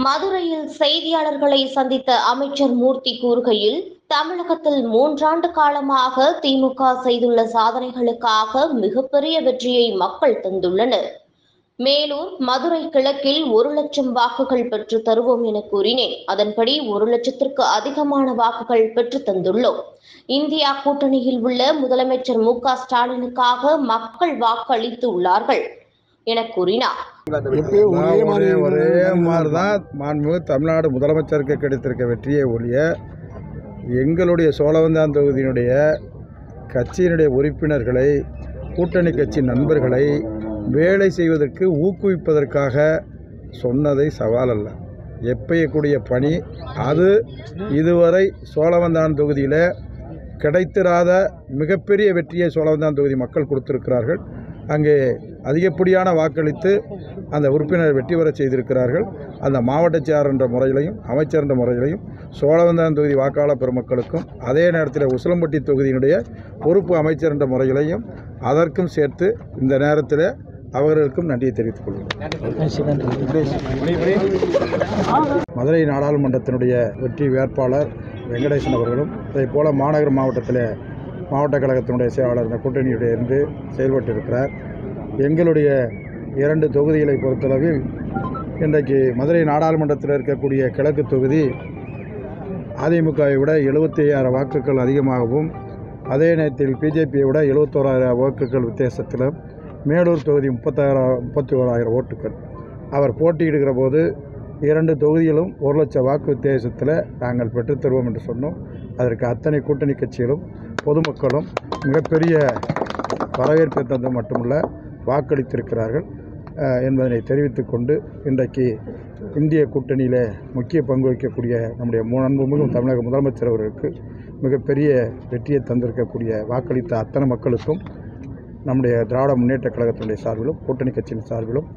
மதுரையில் செய்தியாளர்களை சந்தித்த அமைச்சர் மூர்த்தி கூறுகையில், தமிழகத்தில் 3 ஆண்டு காலமாக திமுக செய்துள்ள சாதனைகளுக்காக மிகப்பெரிய வெற்றியை மக்கள் தந்துள்ளனர். மேலூர், மதுரை கிழக்கில் 1,00,000 வாக்குகள் பெற்று தருவோம் என கூறினேன். அதன்படி 1,00,000ற்கு அதிகமான வாக்குகள் பெற்று தந்துள்ளோம். இந்தியா கூட்டணியில் உள்ள முதலமைச்சர் மு.க.ஸ்டாலினுக்காக மக்கள் வாக்களித்து உள்ளார்கள் என கூறினார். ஒரே மாதிரிதான் மாண்புமிகு தமிழ்நாடு முதலமைச்சருக்கு கிடைத்திருக்க வெற்றியை ஒழிய எங்களுடைய சோழவந்தான் தொகுதியினுடைய கட்சியினுடைய உறுப்பினர்களை, கூட்டணி கட்சி நண்பர்களை வேலை செய்வதற்கு ஊக்குவிப்பதற்காக சொன்னதை சவால் அல்ல, எப்பயக்கூடிய பணி அது. இதுவரை சோழவந்தான் தொகுதியில் கிடைத்திராத மிகப்பெரிய வெற்றியை சோழவந்தான் தொகுதி மக்கள் கொடுத்திருக்கிறார்கள். அங்கே அதிகப்படியான வாக்களித்து அந்த உறுப்பினர் வெற்றி பெற செய்திருக்கிறார்கள். அந்த மாவட்ட செயலர் என்ற முறையிலையும் அமைச்சர் என்ற முறையிலையும் சோழவந்தான் தொகுதி வாக்காளர் பெருமக்களுக்கும், அதே நேரத்தில் உசிலம்பட்டி தொகுதியினுடைய பொறுப்பு அமைச்சர் என்ற முறையிலையும் அதற்கும் சேர்த்து இந்த நேரத்தில் அவர்களுக்கும் நன்றியை தெரிவித்துக் கொள்கிறேன். மதுரை நாடாளுமன்றத்தினுடைய வெற்றி வேட்பாளர் வெங்கடேசன் அவர்களும், அதே போல் மாநகர மாவட்டத்தில் மாவட்ட கழகத்தினுடைய செயலாளர் இந்த கூட்டணியுடைய இருந்து செயல்பட்டு இருக்கிறார். எங்களுடைய 2 தொகுதிகளை பொறுத்தளவில் இன்றைக்கு மதுரை நாடாளுமன்றத்தில் இருக்கக்கூடிய கிழக்கு தொகுதி அதிமுகவை விட 75,000 வாக்குகள் அதிகமாகவும், அதே நேரத்தில் பிஜேபியை விட 71,000 வாக்குகள் வித்தியாசத்திலும், மேலூர் தொகுதி 31,000 ஓட்டுகள். அவர் போட்டியிடுகிற போது 2 தொகுதிகளும் 1,00,000 வாக்கு வித்தியாசத்தில் நாங்கள் பெற்றுத்தருவோம் என்று சொன்னோம். அதற்கு அத்தனை கூட்டணி கட்சிகளும் பொதுமக்களும் மிகப்பெரிய வரவேற்பை தந்து மட்டுமல்ல வாக்களித்திருக்கிறார்கள் என்பதனை தெரிவித்துக் கொண்டு, இன்றைக்கு இந்திய கூட்டணியில் முக்கிய பங்கு வகிக்கக்கூடிய நம்முடைய மாண்புமிகு தமிழக முதலமைச்சர் அவர்களுக்கு மிகப்பெரிய வெற்றியை தந்திருக்கக்கூடிய வாக்களித்த அத்தனை மக்களுக்கும் நம்முடைய திராவிட முன்னேற்ற கழகத்தினுடைய சார்பிலும் கூட்டணி கட்சியின் சார்பிலும்